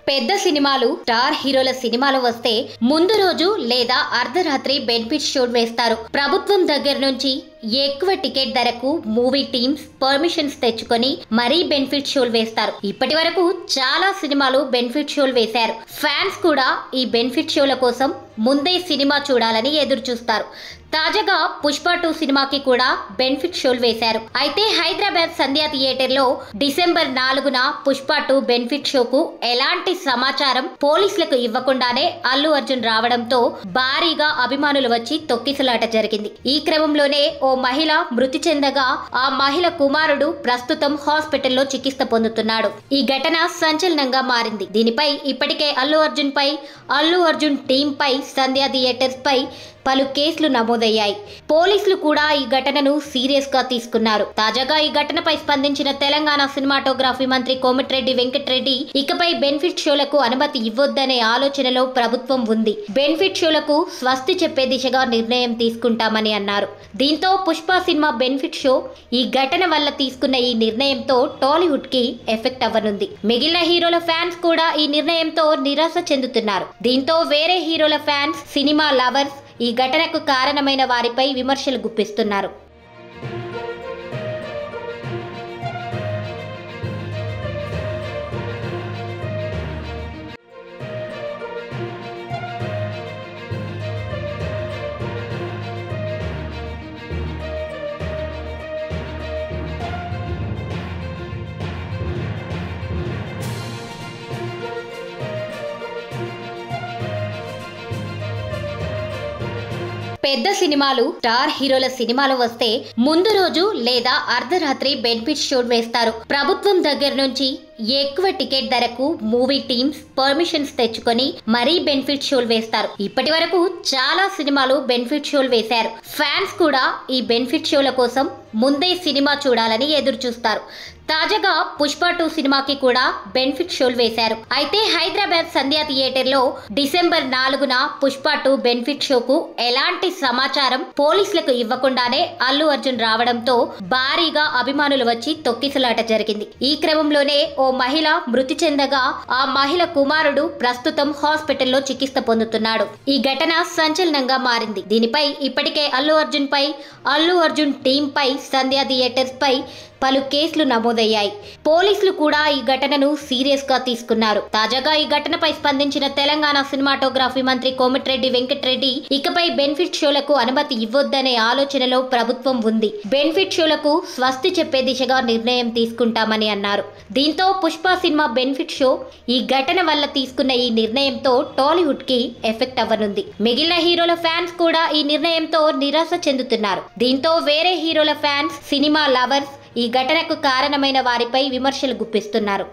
పెద్ద సినిమాలు స్టార్ హీరోల సినిమాలు వస్తే ముందు రోజు లేదా అర్ధరాత్రి బెనిఫిట్ షో వేస్తారు. ప్రభుత్వం దగ్గర నుంచి ఎక్కువ టికెట్ ధరకు మూవీ టీమ్స్ పర్మిషన్స్ తెచ్చుకొని మరీ బెనిఫిట్ షోలు వేస్తారు. ఇప్పటి వరకు చాలా సినిమాలు బెనిఫిట్ షోలు వేశారు. ఫ్యాన్స్ కూడా ఈ బెనిఫిట్ షోల కోసం ముందే సినిమా చూడాలని ఎదురు చూస్తారు. తాజాగా పుష్ప 2 సినిమాకి కూడా బెనిఫిట్ షోలు వేశారు. అయితే హైదరాబాద్ సంధ్యా థియేటర్ లో డిసెంబర్ 4న పుష్ప 2 బెనిఫిట్ షోకు ఎలాంటి సమాచారం పోలీసులకు ఇవ్వకుండానే అల్లు అర్జున్ రావడంతో భారీగా అభిమానులు వచ్చి తొక్కిసలాట జరిగింది. ఈ క్రమంలోనే ఓ మహిళ మృతి చెందగా ఆ మహిళ కుమారుడు ప్రస్తుతం హాస్పిటల్లో చికిత్స పొందుతున్నాడు. ఈ ఘటన సంచలనంగా మారింది. దీనిపై ఇప్పటికే అల్లు అర్జున్ టీం పై సంధ్యా థియేటర్స్ పై పలు కేసులు నమోదయ్యాయి. పోలీసులు కూడా ఈ ఘటనను సీరియస్ గా తీసుకున్నారు. తాజాగా ఈ ఘటనపై స్పందించిన తెలంగాణ సినిమాటోగ్రఫీ మంత్రి కోమటిరెడ్డి వెంకటరెడ్డి ఇకపై బెనిఫిట్ షోలకు అనుమతి ఇవ్వొద్దనే ఆలోచనలో ప్రభుత్వం ఉంది. బెనిఫిట్ షోలకు స్వస్తి చెప్పే దిశగా నిర్ణయం తీసుకుంటామని అన్నారు. దీంతో పుష్ప సినిమా బెనిఫిట్ షో ఈ ఘటన వల్ల తీసుకున్న ఈ నిర్ణయంతో టాలీవుడ్ కి ఎఫెక్ట్ అవ్వనుంది. మిగిలిన హీరోల ఫ్యాన్స్ కూడా ఈ నిర్ణయంతో నిరాశ చెందుతున్నారు. దీంతో వేరే హీరోల ఫ్యాన్స్, సినిమా లవర్స్ ఈ ఘటనకు కారణమైన వారిపై విమర్శలు గుప్పిస్తున్నారు. పెద్ద సినిమాలు స్టార్ హీరోల సినిమాలు వస్తే ముందు రోజు లేదా అర్ధరాత్రి బెనిఫిట్ షో వేస్తారు. ప్రభుత్వం దగ్గర నుంచి ఎక్కువ టికెట్ ధరకు మూవీ టీమ్స్ పర్మిషన్స్ తెచ్చుకొని మరీ బెనిఫిట్ షోలు వేస్తారు. ఇప్పటి వరకు చాలా సినిమాలు బెనిఫిట్ షోలు వేశారు. ఫ్యాన్స్ కూడా ఈ బెనిఫిట్ షోల కోసం ముందే సినిమా చూడాలని ఎదురు చూస్తారు. తాజాగా పుష్ప 2 సినిమాకి కూడా బెనిఫిట్ షోలు వేశారు. అయితే హైదరాబాద్ సంధ్యా థియేటర్ లో డిసెంబర్ 4న పుష్ప 2 బెనిఫిట్ షోకు ఎలాంటి సమాచారం పోలీసులకు ఇవ్వకుండానే అల్లు అర్జున్ రావడంతో భారీగా అభిమానులు వచ్చి తొక్కిసలాట జరిగింది. ఈ క్రమంలోనే ఓ మహిళ మృతి చెందగా ఆ మహిళ కుమారుడు ప్రస్తుతం హాస్పిటల్లో చికిత్స పొందుతున్నాడు. ఈ ఘటన సంచలనంగా మారింది. దీనిపై ఇప్పటికే అల్లు అర్జున్ టీం పై సంధ్యా థియేటర్స్ పై పలు కేసులు నమోదయ్యాయి. పోలీసులు కూడా ఈ ఘటనను సీరియస్ గా తీసుకున్నారు. తాజాగా ఈ ఘటనపై స్పందించిన తెలంగాణ సినిమాటోగ్రఫీ మంత్రి కోమటిరెడ్డి వెంకటరెడ్డి ఇకపై బెనిఫిట్ షోలకు అనుమతి ఇవ్వొద్దనే ఆలోచనలో ప్రభుత్వం ఉంది. బెనిఫిట్ షోలకు స్వస్తి చెప్పే దిశగా నిర్ణయం తీసుకుంటామని అన్నారు. దీంతో పుష్ప సినిమా బెనిఫిట్ షో ఈ ఘటన వల్ల తీసుకున్న ఈ నిర్ణయంతో టాలీవుడ్ కి ఎఫెక్ట్ అవ్వనుంది. మిగిలిన హీరోల ఫ్యాన్స్ కూడా ఈ నిర్ణయంతో నిరాశ చెందుతున్నారు. దీంతో వేరే హీరోల ఫ్యాన్స్, సినిమా లవర్స్ ఈ ఘటనకు కారణమైన వారిపై విమర్శలు గుప్పిస్తున్నారు.